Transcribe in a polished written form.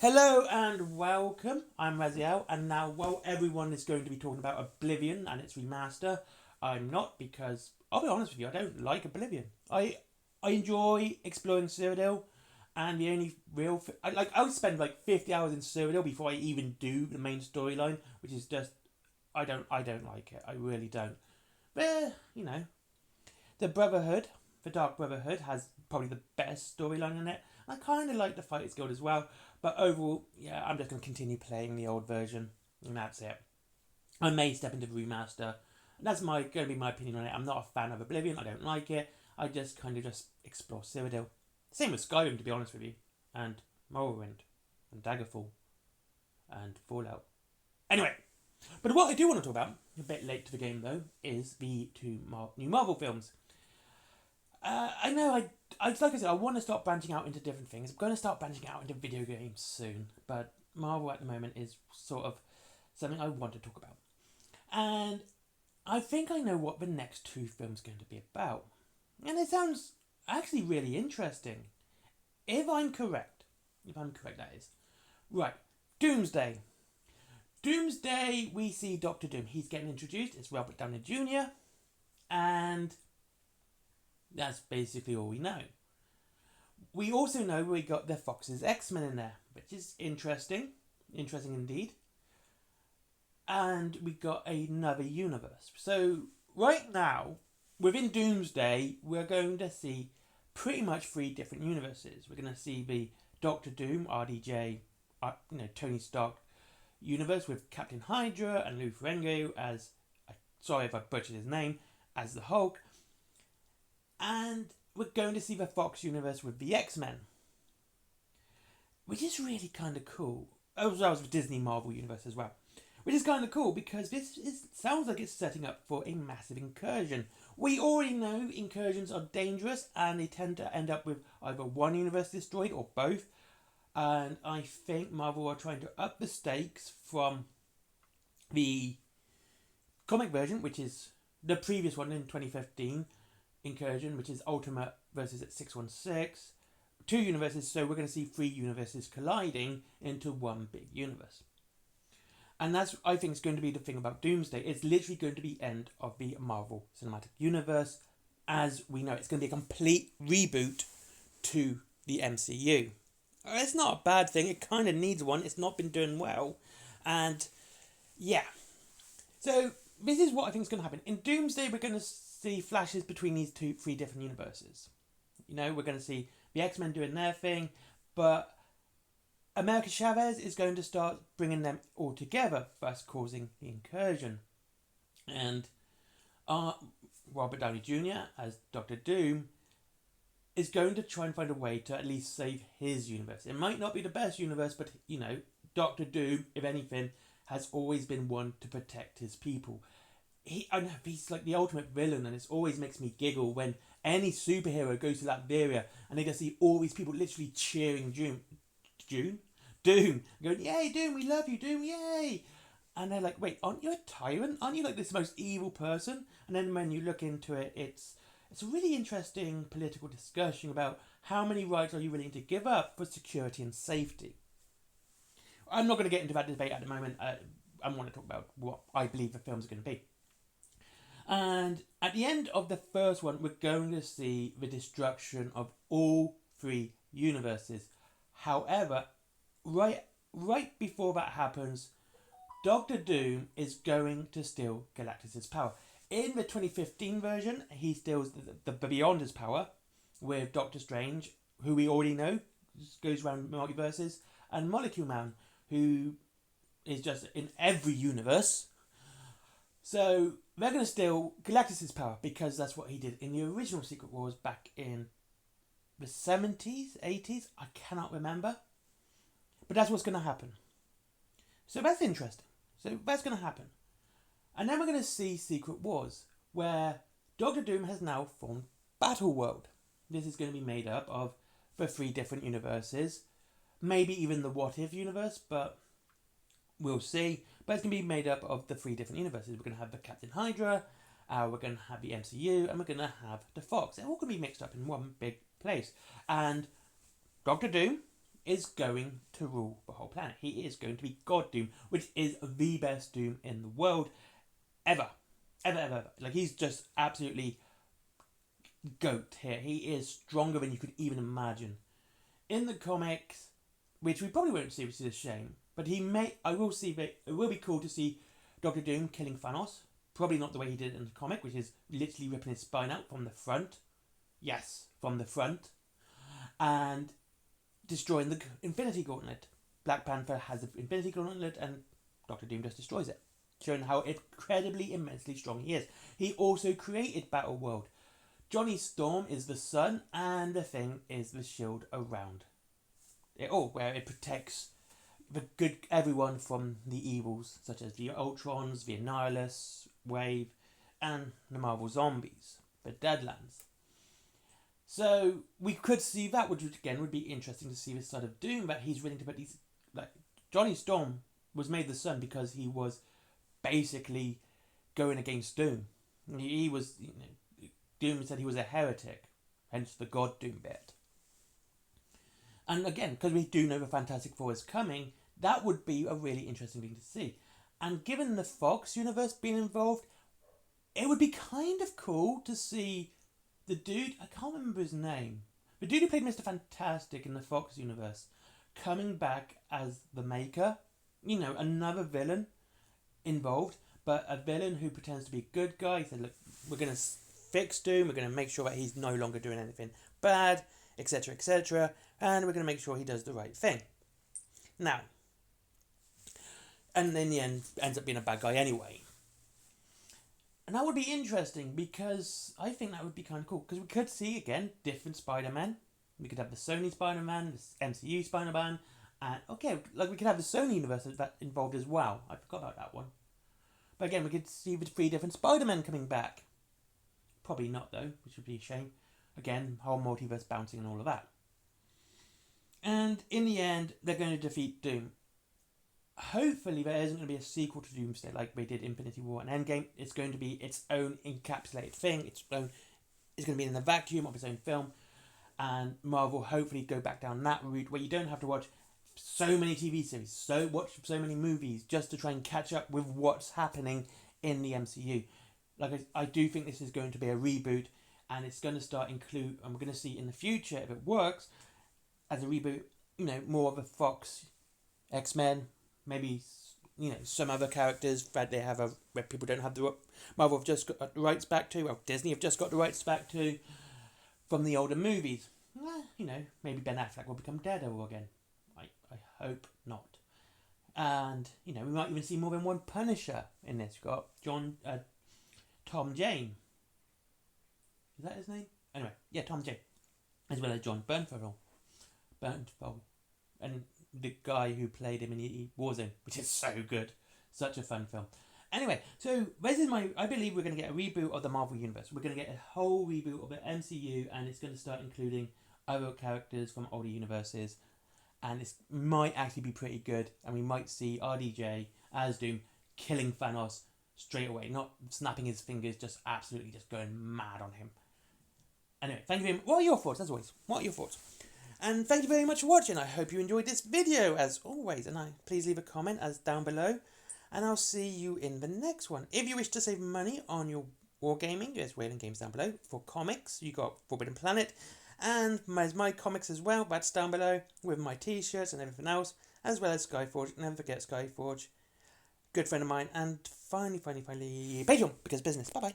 Hello and welcome. I'm Raziel, and now while everyone is going to be talking about Oblivion and its remaster, I'm not, because I'll be honest with you, I don't like Oblivion. I enjoy exploring Cyrodiil, and the only real I would spend like 50 hours in Cyrodiil before I even do the main storyline, which is just I don't like it. I really don't. But the Brotherhood, the Dark Brotherhood, has probably the best storyline in it. I kind of like the Fighters Guild as well, but overall, yeah, I'm just going to continue playing the old version, and that's it. I may step into the remaster. That's going to be my opinion on it. I'm not a fan of Oblivion. I don't like it. I just kind of just explore Cyrodiil. Same with Skyrim, to be honest with you, and Morrowind, and Daggerfall, and Fallout. Anyway, but what I do want to talk about, a bit late to the game though, is the two new Marvel films. I know, like I said, I want to start branching out into different things. I'm going to start branching out into video games soon, but Marvel at the moment is sort of something I want to talk about. And I think I know what the next two films are going to be about. And it sounds actually really interesting. If I'm correct, that is. Right, Doomsday. Doomsday, we see Doctor Doom. He's getting introduced. It's Robert Downey Jr. And that's basically all we know. We also know we got the Fox's X-Men in there, which is interesting. Interesting indeed. And we got another universe. So right now, within Doomsday, we're going to see pretty much three different universes. We're going to see the Doctor Doom, RDJ, Tony Stark universe with Captain Hydra and Lou Ferrigno as, sorry if I butchered his name, as the Hulk. And we're going to see the Fox universe with the X-Men, which is really kind of cool. As well as the Disney Marvel universe as well, which is kind of cool because sounds like it's setting up for a massive incursion. We already know incursions are dangerous and they tend to end up with either one universe destroyed or both. And I think Marvel are trying to up the stakes from the comic version, which is the previous one in 2015, incursion, which is Ultimate versus at 616. Two universes, so we're going to see three universes colliding into one big universe. And that's, I think, is going to be the thing about Doomsday. It's literally going to be the end of the Marvel Cinematic Universe as we know. It's going to be a complete reboot to the MCU. It's not a bad thing. It kind of needs one. It's not been doing well. And yeah. So this is what I think is going to happen. In Doomsday, we're going to see flashes between these three different universes. We're going to see the X-Men doing their thing, but America Chavez is going to start bringing them all together, thus causing the incursion. And Robert Downey Jr. as Doctor Doom is going to try and find a way to at least save his universe. It might not be the best universe, but Doctor Doom, if anything, has always been one to protect his people. He's like the ultimate villain, and it always makes me giggle when any superhero goes to Latveria and they just see all these people literally cheering Doom, going, "Yay, Doom, we love you, Doom, yay!" And they're like, "Wait, aren't you a tyrant? Aren't you like this most evil person?" And then when you look into it, it's a really interesting political discussion about how many rights are you willing to give up for security and safety. I'm not going to get into that debate at the moment. I want to talk about what I believe the films are going to be. And at the end of the first one, we're going to see the destruction of all three universes. However, right before that happens, Doctor Doom is going to steal Galactus' power. In the 2015 version, he steals the Beyonder's power with Doctor Strange, who we already know goes around multiverses, and Molecule Man, who is just in every universe. So they're going to steal Galactus' power because that's what he did in the original Secret Wars back in the 70s, 80s. I cannot remember. But that's what's going to happen. So that's interesting. So that's going to happen. And then we're going to see Secret Wars, where Doctor Doom has now formed Battleworld. This is going to be made up of the three different universes. Maybe even the What If universe, but we'll see. But it's going to be made up of the three different universes. We're going to have the Captain Hydra, we're going to have the MCU, and we're going to have the Fox. They're all going to be mixed up in one big place. And Doctor Doom is going to rule the whole planet. He is going to be God Doom, which is the best Doom in the world ever. Ever. Like, he's just absolutely GOAT here. He is stronger than you could even imagine. In the comics, which we probably won't see, which is a shame, but I will see that it will be cool to see Doctor Doom killing Thanos. Probably not the way he did it in the comic, which is literally ripping his spine out from the front. Yes, from the front. And destroying the Infinity Gauntlet. Black Panther has the Infinity Gauntlet and Doctor Doom just destroys it, showing how incredibly, immensely strong he is. He also created Battleworld. Johnny Storm is the sun, and the Thing is the shield around it all, where it protects the good everyone from the evils, such as the Ultrons, the Annihilus, Wave, and the Marvel Zombies, the Deadlands. So we could see that, which again would be interesting to see this side of Doom, that he's willing to put these, like, Johnny Storm was made the sun because he was basically going against Doom. He was, Doom said he was a heretic, hence the God Doom bit. And again, because we do know the Fantastic Four is coming, that would be a really interesting thing to see. And given the Fox universe being involved, it would be kind of cool to see the dude, I can't remember his name, the dude who played Mr. Fantastic in the Fox universe, coming back as the Maker. Another villain involved, but a villain who pretends to be a good guy. He said, look, we're going to fix Doom, we're going to make sure that he's no longer doing anything bad, etc., etc., and we're going to make sure he does the right thing. Now, and in the end, ends up being a bad guy anyway. And that would be interesting, because I think that would be kind of cool, because we could see, again, different Spider-Man. We could have the Sony Spider-Man, the MCU Spider-Man, and, we could have the Sony universe that involved as well. I forgot about that one. But again, we could see the 3 different Spider-Men coming back. Probably not, though, which would be a shame. Again, whole multiverse bouncing and all of that. And in the end, they're going to defeat Doom. Hopefully there isn't going to be a sequel to Doomsday like they did Infinity War and Endgame. It's going to be its own encapsulated thing. It's going to be in the vacuum of its own film. And Marvel hopefully go back down that route where you don't have to watch so many TV series, watch so many movies just to try and catch up with what's happening in the MCU. Like, I do think this is going to be a reboot, and it's going to and we're going to see in the future, if it works, as a reboot, more of a Fox, X-Men, maybe, some other characters that they have where people don't have Marvel have just got the rights back to, well, Disney have just got the rights back to, from the older movies. Maybe Ben Affleck will become Daredevil again. I hope not. And, we might even see more than one Punisher in this. We've got Tom Jane. Is that his name? Anyway, yeah, Tom Jane. As well as John Bernthal. And the guy who played him in Warzone, which is so good. Such a fun film. Anyway, so this is I believe we're going to get a reboot of the Marvel Universe. We're going to get a whole reboot of the MCU, and it's going to start including other characters from older universes. And it might actually be pretty good, and we might see RDJ as Doom killing Thanos straight away, not snapping his fingers, just absolutely just going mad on him. Anyway, thank you very much. What are your thoughts, as always? What are your thoughts? And thank you very much for watching. I hope you enjoyed this video, as always. And please leave a comment down below, and I'll see you in the next one. If you wish to save money on your wargaming, there's Wayland Games down below. For comics, you got Forbidden Planet, and my comics as well, that's down below, with my t-shirts and everything else, as well as Skyforge. Never forget Skyforge, good friend of mine. And finally, Patreon, because business. Bye bye.